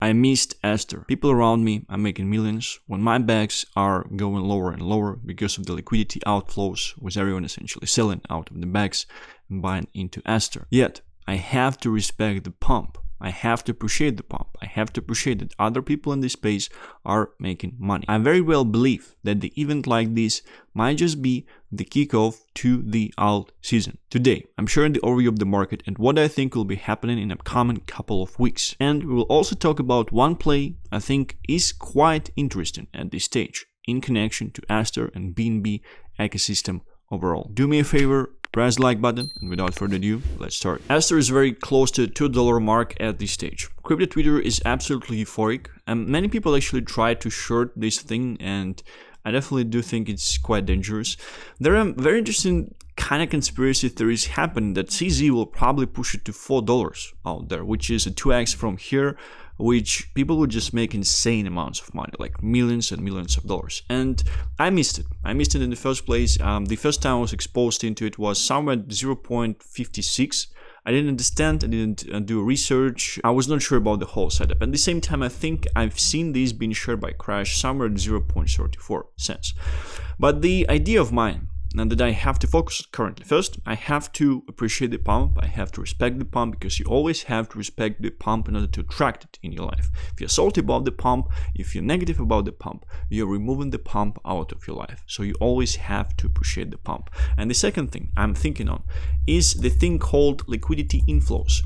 I missed Aster. People around me are making millions when my bags are going lower and lower because of the liquidity outflows, with everyone essentially selling out of the bags and buying into Aster. Yet, I have to respect the pump. I have to appreciate the pump. I have to appreciate that other people in this space are making money. I very well believe that the event like this might just be the kickoff to the alt season. Today, I'm sharing the overview of the market and what I think will be happening in upcoming couple of weeks. And we will also talk about one play I think is quite interesting at this stage in connection to Aster and BNB ecosystem overall. Do me a favor, press the like button, and without further ado, let's start. Aster is very close to the $2 mark at this stage. Crypto Twitter is absolutely euphoric, and many people actually try to short this thing, and I definitely do think it's quite dangerous. There are very interesting kind of conspiracy theories happening that CZ will probably push it to $4 out there, which is a 2x from here, which people would just make insane amounts of money, like millions and millions of dollars. And I missed it. I missed it in the first place. The first time I was exposed into it was somewhere at 0.56. I didn't understand, I didn't do research, I was not sure about the whole setup. At the same time, I think I've seen this being shared by Crash somewhere at 0.34 cents. But the idea of mine, and that I have to focus currently. First, I have to appreciate the pump, I have to respect the pump, because you always have to respect the pump in order to attract it in your life. If you're salty about the pump, if you're negative about the pump, you're removing the pump out of your life. So you always have to appreciate the pump. And the second thing I'm thinking on is the thing called liquidity inflows.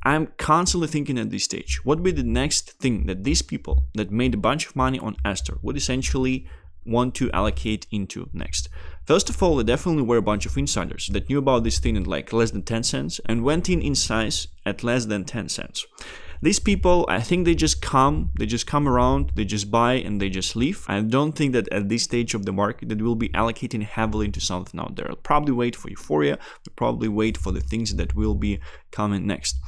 I'm constantly thinking at this stage, what would be the next thing that these people that made a bunch of money on Aster would essentially want to allocate into next. First of all, there definitely were a bunch of insiders that knew about this thing at like less than 10 cents and went in size at less than 10 cents. These people, I think they just come around, they just buy and they just leave. I don't think that at this stage of the market that we'll be allocating heavily into something out there. I'll probably wait for euphoria, we'll probably wait for the things that will be coming next.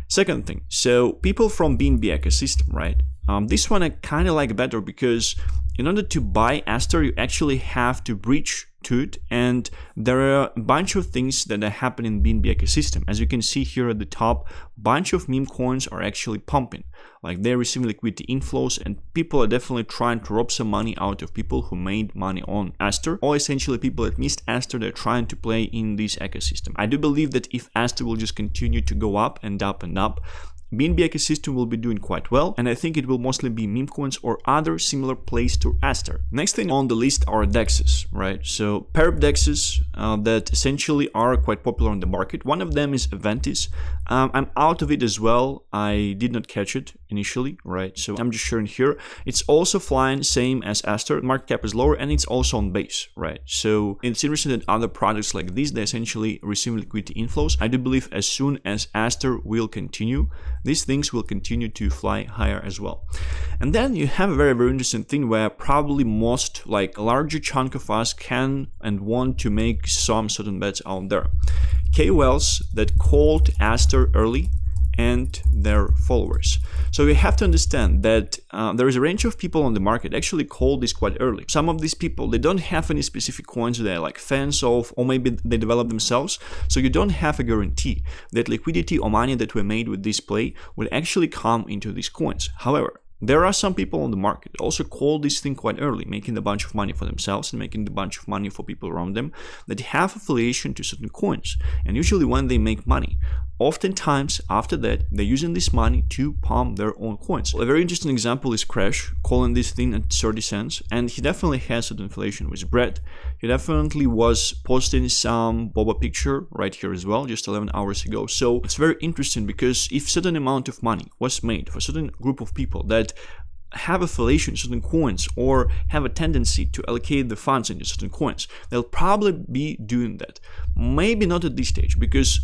Second thing, so people from BNB ecosystem, right? This one I kind of like better because in order to buy Aster, you actually have to breach to it, and there are a bunch of things that are happening in BNB ecosystem. As you can see here at the top, bunch of meme coins are actually pumping, like they're receiving liquidity inflows, and people are definitely trying to rob some money out of people who made money on Aster, or essentially people that missed Aster, they're trying to play in this ecosystem. I do believe that if Aster will just continue to go up and up and up, BNB ecosystem will be doing quite well, and I think it will mostly be meme coins or other similar plays to Aster. Next thing on the list are DEXs, right? So perp DEXs that essentially are quite popular on the market. One of them is Aventis. I'm out of it as well. I did not catch it initially, right? So I'm just sharing here. It's also flying same as Aster. Market cap is lower and it's also on base, right? So it's interesting that other products like these, they essentially receive liquidity inflows. I do believe as soon as Aster will continue, these things will continue to fly higher as well. And then you have a very, very interesting thing where probably most, like a larger chunk of us can and want to make some certain bets out there. KOLs that called Aster early and their followers. So you have to understand that there is a range of people on the market actually called this quite early. Some of these people, they don't have any specific coins they're like fans of, or maybe they develop themselves. So you don't have a guarantee that liquidity or money that were made with this play will actually come into these coins. However, there are some people on the market that also call this thing quite early, making a bunch of money for themselves and making a bunch of money for people around them that have affiliation to certain coins. And usually when they make money, oftentimes after that, they're using this money to pump their own coins. A very interesting example is Crash, calling this thing at 30 cents. And he definitely has certain affiliation with Brett. He definitely was posting some Boba picture right here as well, just 11 hours ago. So it's very interesting because if certain amount of money was made for a certain group of people that have affiliation to certain coins or have a tendency to allocate the funds into certain coins, they'll probably be doing that. Maybe not at this stage, because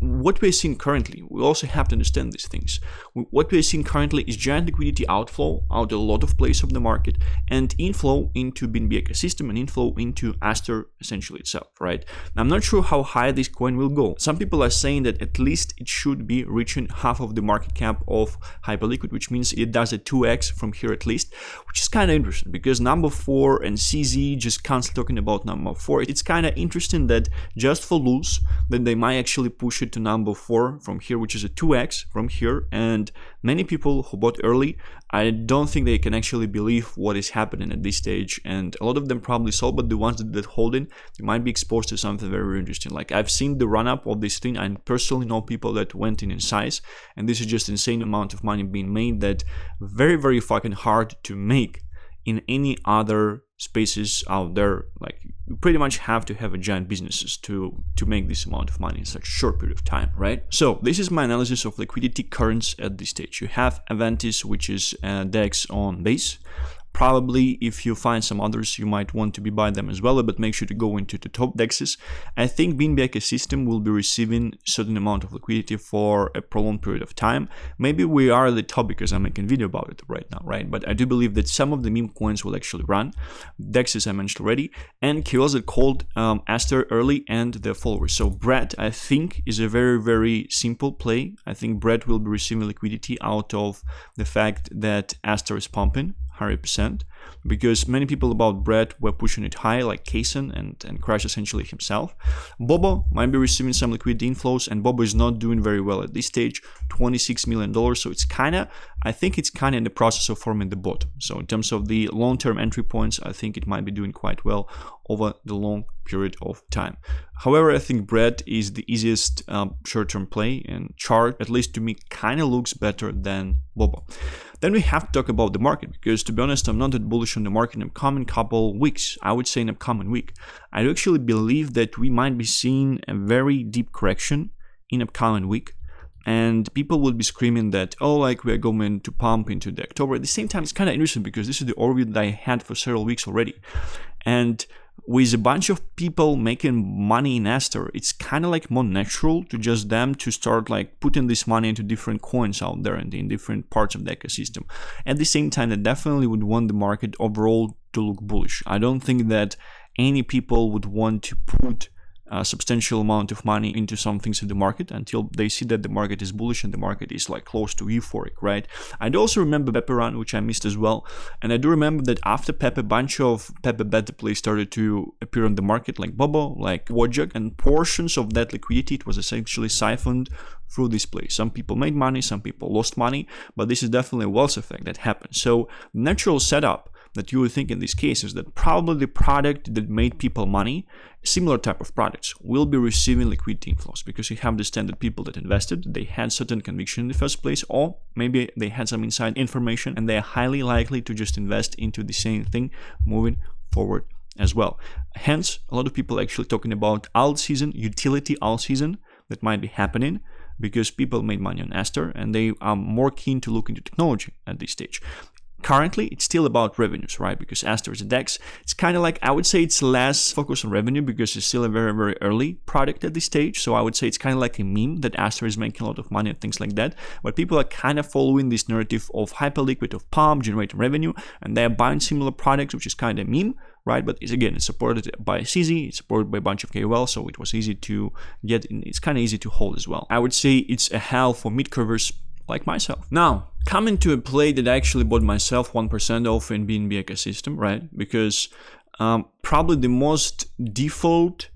what we're seeing currently, we also have to understand these things. What we're seeing currently is giant liquidity outflow out of a lot of places of the market and inflow into BNB ecosystem and inflow into Aster essentially itself, right? Now, I'm not sure how high this coin will go. Some people are saying that at least it should be reaching half of the market cap of Hyperliquid, which means it does a 2x from here at least, which is kind of interesting because number 4 and CZ just constantly talking about number 4. It's kind of interesting that just for loose, that they might actually push push it to number 4 from here, which is a 2x from here. And many people who bought early, I don't think they can actually believe what is happening at this stage. And a lot of them probably sold, but the ones that hold in, they might be exposed to something very, very interesting. Like I've seen the run up of this thing. I personally know people that went in size, and this is just insane amount of money being made that very, very fucking hard to make in any other spaces out there. Like you pretty much have to have a giant businesses to make this amount of money in such a short period of time, right? So this is my analysis of liquidity currents at this stage. You have Aventis, which is a DEX on base. Probably if you find some others, you might want to be buy them as well, but make sure to go into the top DEXs. I think BNB ecosystem will be receiving certain amount of liquidity for a prolonged period of time. Maybe we are at the top because I'm making video about it right now, right? But I do believe that some of the meme coins will actually run. DEXs I mentioned already, and KOLs that called Aster early and their followers. So Brett, I think, is a very, very simple play. I think Brett will be receiving liquidity out of the fact that Aster is pumping 100%, because many people about Brett were pushing it high, like Kaysen and Crash essentially himself. Bobo might be receiving some liquidity inflows, and Bobo is not doing very well at this stage, $26 million. So it's I think it's kind of in the process of forming the bottom. So in terms of the long-term entry points, I think it might be doing quite well over the long period of time. However, I think Brett is the easiest short-term play, and chart, at least to me, kind of looks better than Bobo. Then we have to talk about the market, because to be honest, I'm not that bullish on the market in the upcoming couple weeks. I would say in the upcoming week. I do actually believe that we might be seeing a very deep correction in upcoming week. And people will be screaming that, oh, like we are going to pump into the October. At the same time, it's kind of interesting because this is the overview that I had for several weeks already. And with a bunch of people making money in Aster, it's kind of like more natural to just them to start like putting this money into different coins out there and in different parts of the ecosystem. At the same time, they definitely would want the market overall to look bullish. I don't think that any people would want to put a substantial amount of money into some things in the market until they see that the market is bullish and the market is like close to euphoric, right? I do also remember Pepe run, which I missed as well, and I do remember that after Pepe, a bunch of Pepe beta plays started to appear on the market, like Bobo, like Wojak, and portions of that liquidity, it was essentially siphoned through this play. Some people made money, some people lost money, but this is definitely a wealth effect that happened. So natural setup that you would think in this case is that probably the product that made people money, similar type of products, will be receiving liquidity inflows, because you have the standard people that invested, they had certain conviction in the first place, or maybe they had some inside information and they are highly likely to just invest into the same thing moving forward as well. Hence, a lot of people actually talking about alt season, utility alt season that might be happening, because people made money on Aster and they are more keen to look into technology at this stage. Currently, it's still about revenues, right? Because Aster is a DEX. It's kind of like, I would say it's less focused on revenue because it's still a very, very early product at this stage. So I would say it's kind of like a meme that Aster is making a lot of money and things like that. But people are kind of following this narrative of hyperliquid, of pump, generating revenue, and they are buying similar products, which is kind of a meme, right? But it's supported by CZ, it's supported by a bunch of KOL, so it was easy to get in. It's kind of easy to hold as well. I would say it's a hell for mid-curvers like myself. Now, coming to a play that I actually bought myself 1% off in BNB ecosystem, right? Because probably the most default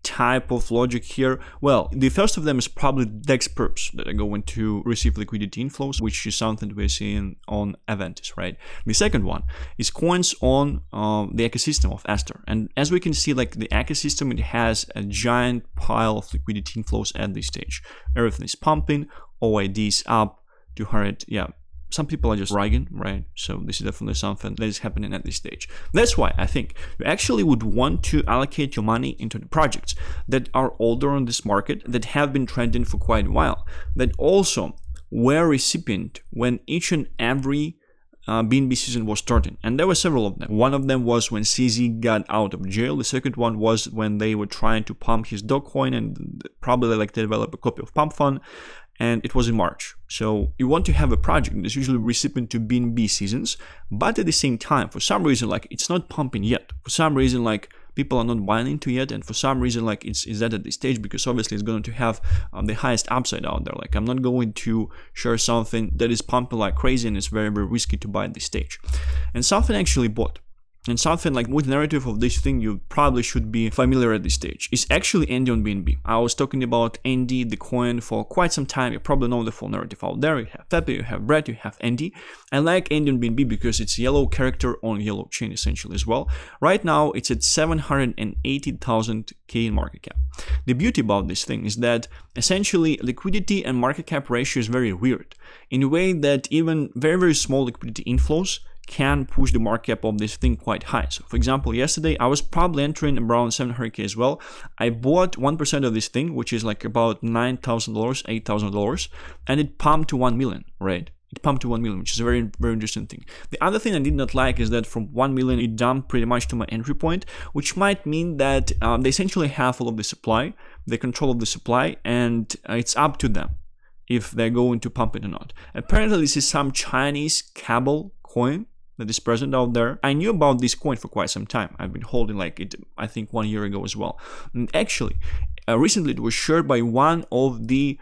type of logic here, well, the first of them is probably DEX perps that are going to receive liquidity inflows, which is something we're seeing on Aventis, right? The second one is coins on the ecosystem of Aster. And as we can see, like the ecosystem, it has a giant pile of liquidity inflows at this stage. Everything is pumping, OID is up 200, yeah. Some people are just bragging, right? So this is definitely something that is happening at this stage. That's why I think you actually would want to allocate your money into the projects that are older on this market, that have been trending for quite a while, that also were recipient when each and every BNB season was starting. And there were several of them. One of them was when CZ got out of jail. The second one was when they were trying to pump his dog coin and probably like develop a copy of Pump Fun. And it was in March. So you want to have a project that's usually recipient to BNB seasons, but at the same time, for some reason, like it's not pumping yet. For some reason, like people are not buying into yet, and for some reason, like it's that at this stage, because obviously it's going to have the highest upside out there. Like I'm not going to share something that is pumping like crazy and it's very, very risky to buy at this stage. And something actually bought. And something like with the narrative of this thing you probably should be familiar at this stage is actually ND on BNB. I was talking about ND, the coin, for quite some time. You probably know the full narrative out there. You have Pepe, you have Brett, you have ND. I like ND on BNB because it's yellow character on yellow chain essentially as well. Right now it's at 780,000 K in market cap. The beauty about this thing is that essentially liquidity and market cap ratio is very weird in a way that even very small liquidity inflows can push the market cap of this thing quite high. So for example, yesterday I was probably entering around 700K as well. I bought 1% of this thing, which is like about $9,000, $8,000, and it pumped to 1 million, right? It pumped to 1 million, which is a very interesting thing. The other thing I did not like is that from 1 million it dumped pretty much to my entry point, which might mean that they essentially have all of the supply, they control of the supply, and it's up to them if they're going to pump it or not. Apparently this is some Chinese cabal coin that is present out there. I knew about this coin for quite some time. I've been holding like it, I think 1 year ago as well. And actually, recently it was shared by one of the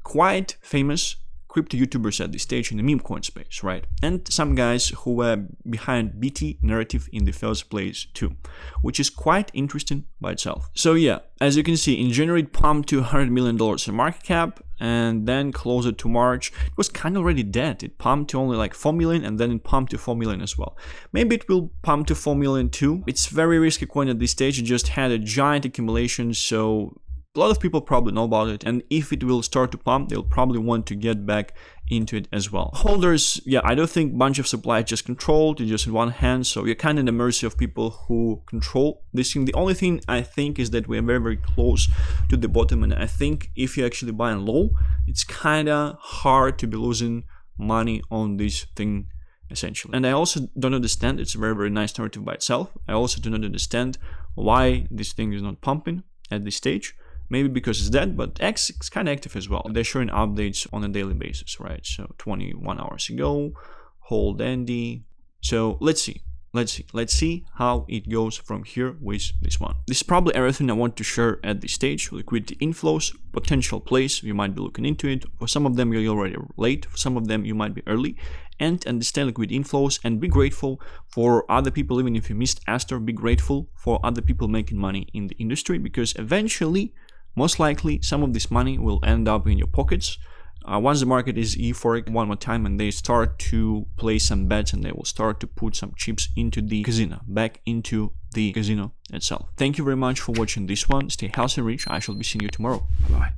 quite famous crypto YouTubers at this stage in the meme coin space, right? And some guys who were behind BT narrative in the first place too, which is quite interesting by itself. So yeah, as you can see, in January it pumped to $100 million in market cap, and then closer to March it was kind of already dead. It pumped to only like 4 million, and then it pumped to 4 million as well. Maybe it will pump to 4 million too. It's very risky coin at this stage. It just had a giant accumulation, so a lot of people probably know about it, and if it will start to pump, they'll probably want to get back into it as well. Holders, yeah, I don't think bunch of supply is just controlled, it's just in one hand, so you're kind of in the mercy of people who control this thing. The only thing I think is that we're very close to the bottom, and I think if you actually buy low, it's kind of hard to be losing money on this thing essentially. And I also don't understand, it's a very nice narrative by itself. I also do not understand why this thing is not pumping at this stage. Maybe because it's dead, but X is kind of active as well. They're showing updates on a daily basis, right? So 21 hours ago, hold ND. So let's see how it goes from here with this one. This is probably everything I want to share at this stage. Liquidity inflows, potential plays, you might be looking into it. For some of them you're already late, for some of them you might be early. And understand liquidity inflows and be grateful for other people. Even if you missed Aster, be grateful for other people making money in the industry, because eventually, most likely, some of this money will end up in your pockets. Once the market is euphoric one more time and they start to play some bets and they will start to put some chips into the casino, back into the casino itself. Thank you very much for watching this one. Stay healthy and rich. I shall be seeing you tomorrow. Bye-bye.